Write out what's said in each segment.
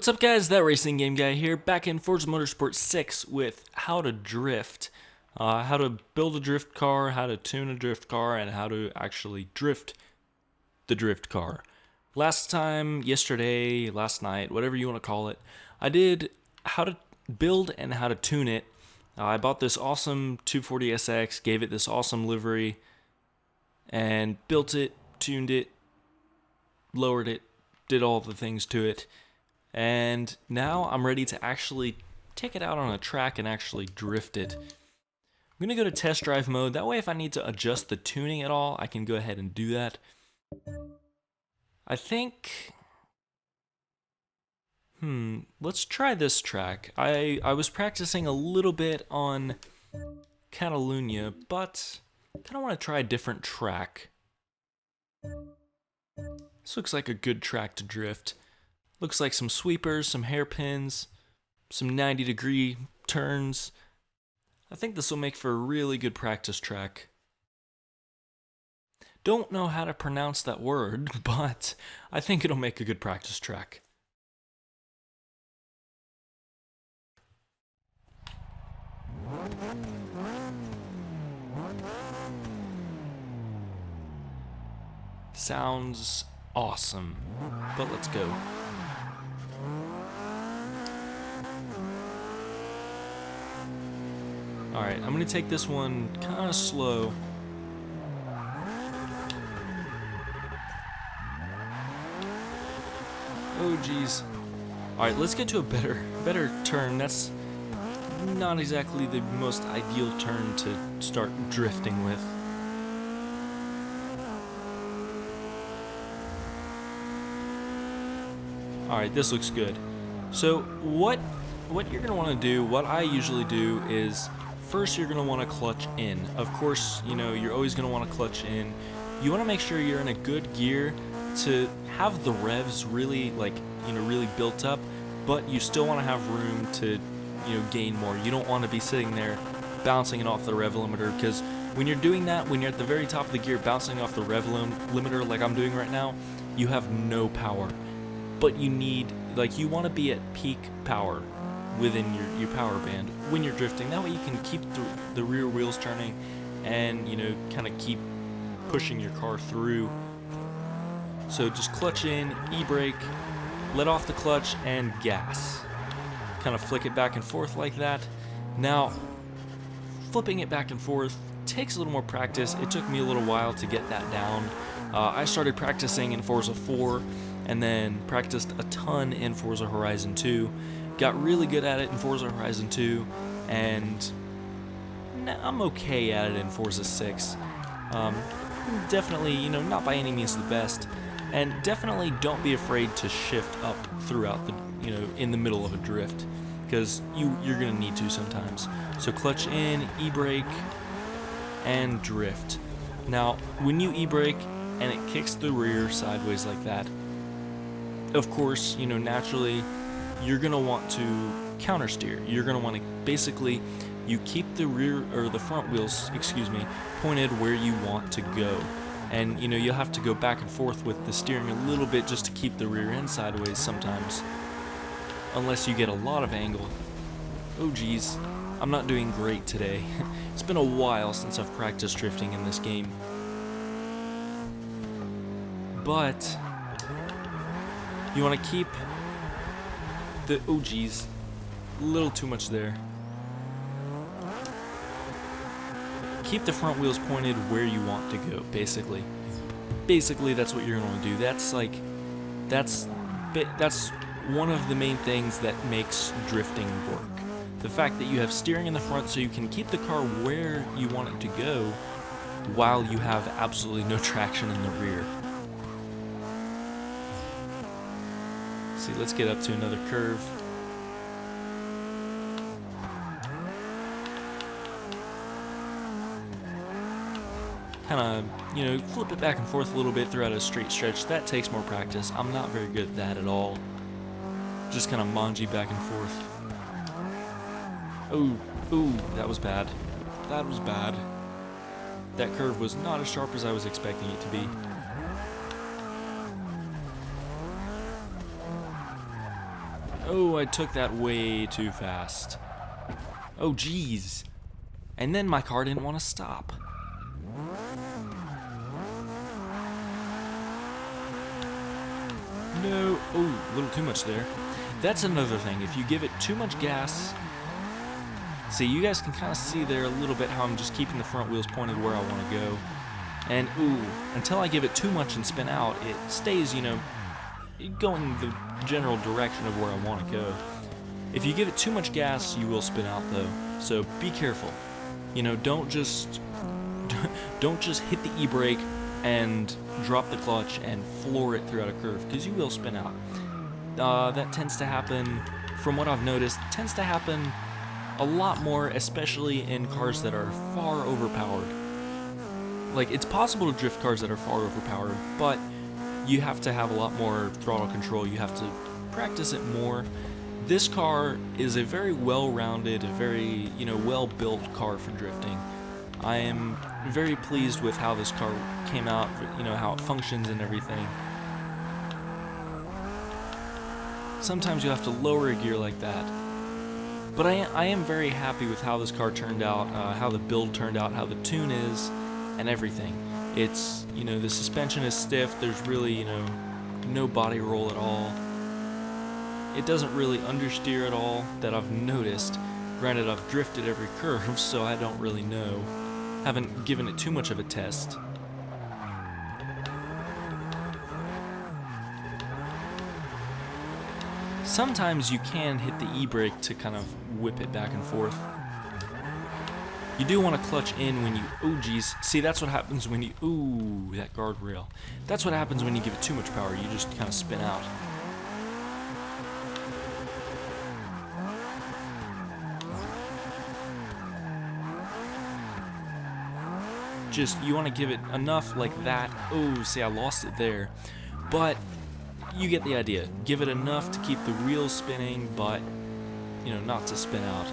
What's up guys, that Racing Game Guy here, back in Forza Motorsport 6 with how to drift. How to build a drift car, how to tune a drift car, and how to actually drift the drift car. Last time, yesterday, last night, whatever you want to call it, I did how to build and how to tune it. I bought this awesome 240SX, gave it this awesome livery, and built it, tuned it, lowered it, did all the things to it. And now I'm ready to actually take it out on a track and actually drift it. I'm going to go to test drive mode. That way if I need to adjust the tuning at all, I can go ahead and do that. I think... let's try this track. I was practicing a little bit on Catalunya, but I kind of want to try a different track. This looks like a good track to drift. Looks like some sweepers, some hairpins, some 90-degree turns. I think this will make for a really good practice track. Don't know how to pronounce that word, but I think it'll make a good practice track. Sounds awesome, but let's go. Alright, I'm going to take this one kind of slow. Oh geez. Alright, let's get to a better turn. That's not exactly the most ideal turn to start drifting with. Alright, this looks good. So what you're going to want to do, what I usually do is, first you're going to want to clutch in. Of course, you know, you're always going to want to clutch in. You want to make sure you're in a good gear to have the revs really, really built up, but you still want to have room to, gain more. You don't want to be sitting there bouncing it off the rev limiter, because when you're doing that, when you're at the very top of the gear bouncing off the rev limiter like I'm doing right now, you have no power. But you need, you want to be at peak power within your power band when you're drifting. That way you can keep the rear wheels turning and, kind of keep pushing your car through. So just clutch in, e-brake, let off the clutch, and gas. Kind of flick it back and forth like that. Now, flipping it back and forth takes a little more practice. It took me a little while to get that down. I started practicing in Forza 4 and then practiced a ton in Forza Horizon 2. Got really good at it in Forza Horizon 2, and I'm okay at it in Forza 6. Definitely, not by any means the best, and definitely don't be afraid to shift up throughout the, in the middle of a drift, because you're gonna need to sometimes. So clutch in, e-brake, and drift. Now, when you e-brake and it kicks the rear sideways like that, of course, naturally, you're going to want to counter steer. You're going to want to basically, you keep the rear, or the front wheels, pointed where you want to go. And, you'll have to go back and forth with the steering a little bit just to keep the rear end sideways sometimes. Unless you get a lot of angle. Oh geez, I'm not doing great today. It's been a while since I've practiced drifting in this game. But you want to keep oh geez, a little too much there. Keep the front wheels pointed where you want to go, basically. Basically, that's what you're going to do. That's one of the main things that makes drifting work. The fact that you have steering in the front so you can keep the car where you want it to go while you have absolutely no traction in the rear. See, let's get up to another curve. Kind of, flip it back and forth a little bit throughout a straight stretch. That takes more practice. I'm not very good at that at all. Just kind of manji back and forth. Ooh, that was bad. That was bad. That curve was not as sharp as I was expecting it to be. Oh, I took that way too fast. Oh, geez. And then my car didn't want to stop. No. Oh, a little too much there. That's another thing. If you give it too much gas... See, you guys can kind of see there a little bit how I'm just keeping the front wheels pointed where I want to go. And, ooh, until I give it too much and spin out, it stays, you know, going the general direction of where I want to go. If you give it too much gas, you will spin out, though. So be careful. You know, don't just hit the e-brake and drop the clutch and floor it throughout a curve, because you will spin out. That tends to happen, from what I've noticed, tends to happen a lot more, especially in cars that are far overpowered. Like, it's possible to drift cars that are far overpowered, but you have to have a lot more throttle control. You have to practice it more. This car is a very well-rounded, very, you know, well-built car for drifting. I am very pleased with how this car came out, you know, how it functions and everything. Sometimes you have to lower a gear like that. But I am very happy with how this car turned out, how the build turned out, how the tune is, and everything. It's, you know, the suspension is stiff, there's really, you know, no body roll at all. It doesn't really understeer at all that I've noticed. Granted, I've drifted every curve, so I don't really know. Haven't given it too much of a test. Sometimes you can hit the e-brake to kind of whip it back and forth. You do want to clutch in when you... Oh, geez. See, that's what happens when you... Ooh, that guardrail. That's what happens when you give it too much power. You just kind of spin out. Just, you want to give it enough like that. Oh, see, I lost it there. But... you get the idea. Give it enough to keep the wheels spinning, but, you know, not to spin out.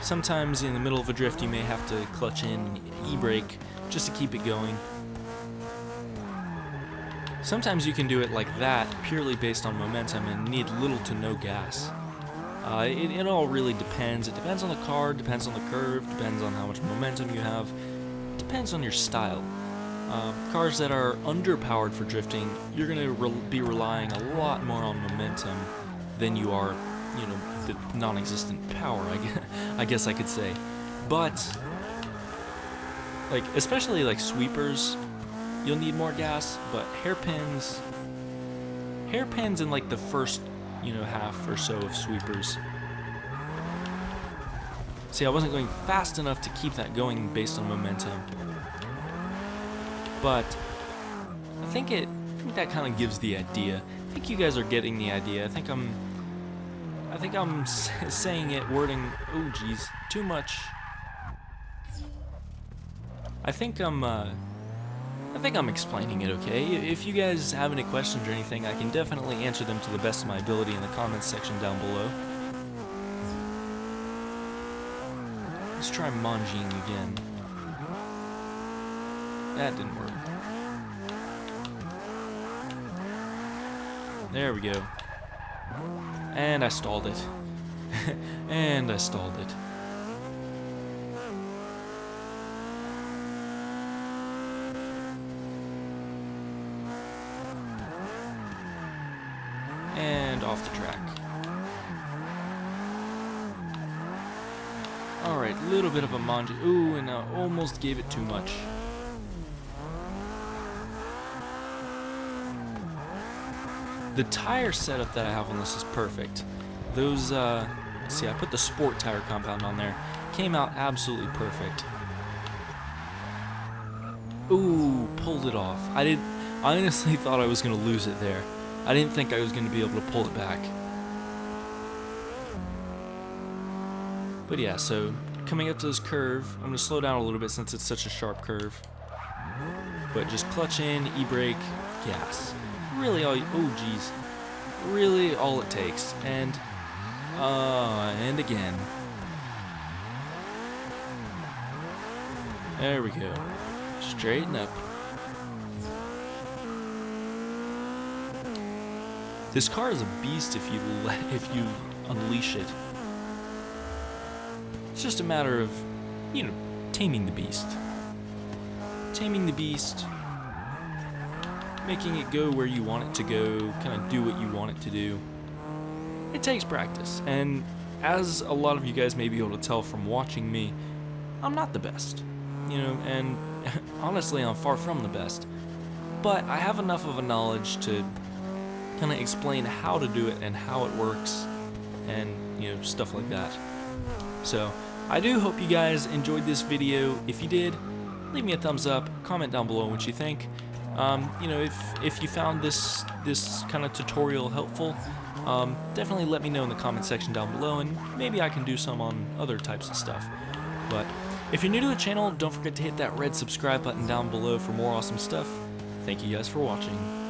Sometimes in the middle of a drift you may have to clutch in e-brake just to keep it going. Sometimes you can do it like that purely based on momentum and need little to no gas. It all really depends. It depends on the car, depends on the curve, depends on how much momentum you have. Depends on your style. Cars that are underpowered for drifting, you're going to be relying a lot more on momentum than you are, you know, the non-existent power, I guess I could say. But, like, especially like sweepers, you'll need more gas, but hairpins in like the first, you know, half or so of sweepers. See, I wasn't going fast enough to keep that going based on momentum. But I think that kind of gives the idea. I think you guys are getting the idea. I think I'm saying it, wording, oh geez, too much. I think I'm explaining it okay. If you guys have any questions or anything, I can definitely answer them to the best of my ability in the comments section down below. Let's try manjing again. That didn't work. There we go. And I stalled it. And I stalled it. And off the track. Alright, little bit of a manji. Ooh, and I almost gave it too much. The tire setup that I have on this is perfect. Those, see, I put the sport tire compound on there. Came out absolutely perfect. Ooh, pulled it off. I honestly thought I was going to lose it there. I didn't think I was going to be able to pull it back. But yeah, so coming up to this curve, I'm going to slow down a little bit since it's such a sharp curve. But just clutch in, e-brake, gas. Really all, oh geez, really all it takes. And again. There we go. Straighten up. This car is a beast if you unleash it. It's just a matter of, you know, taming the beast. Taming the beast, making it go where you want it to go, kind of do what you want it to do. It takes practice, and as a lot of you guys may be able to tell from watching me, I'm not the best, you know, and honestly, I'm far from the best. But I have enough of a knowledge to kind of explain how to do it and how it works, and, you know, stuff like that. So, I do hope you guys enjoyed this video. If you did, leave me a thumbs up, comment down below what you think. You know, if you found this kind of tutorial helpful, definitely let me know in the comment section down below, and maybe I can do some on other types of stuff. But if you're new to the channel, don't forget to hit that red subscribe button down below for more awesome stuff. Thank you guys for watching.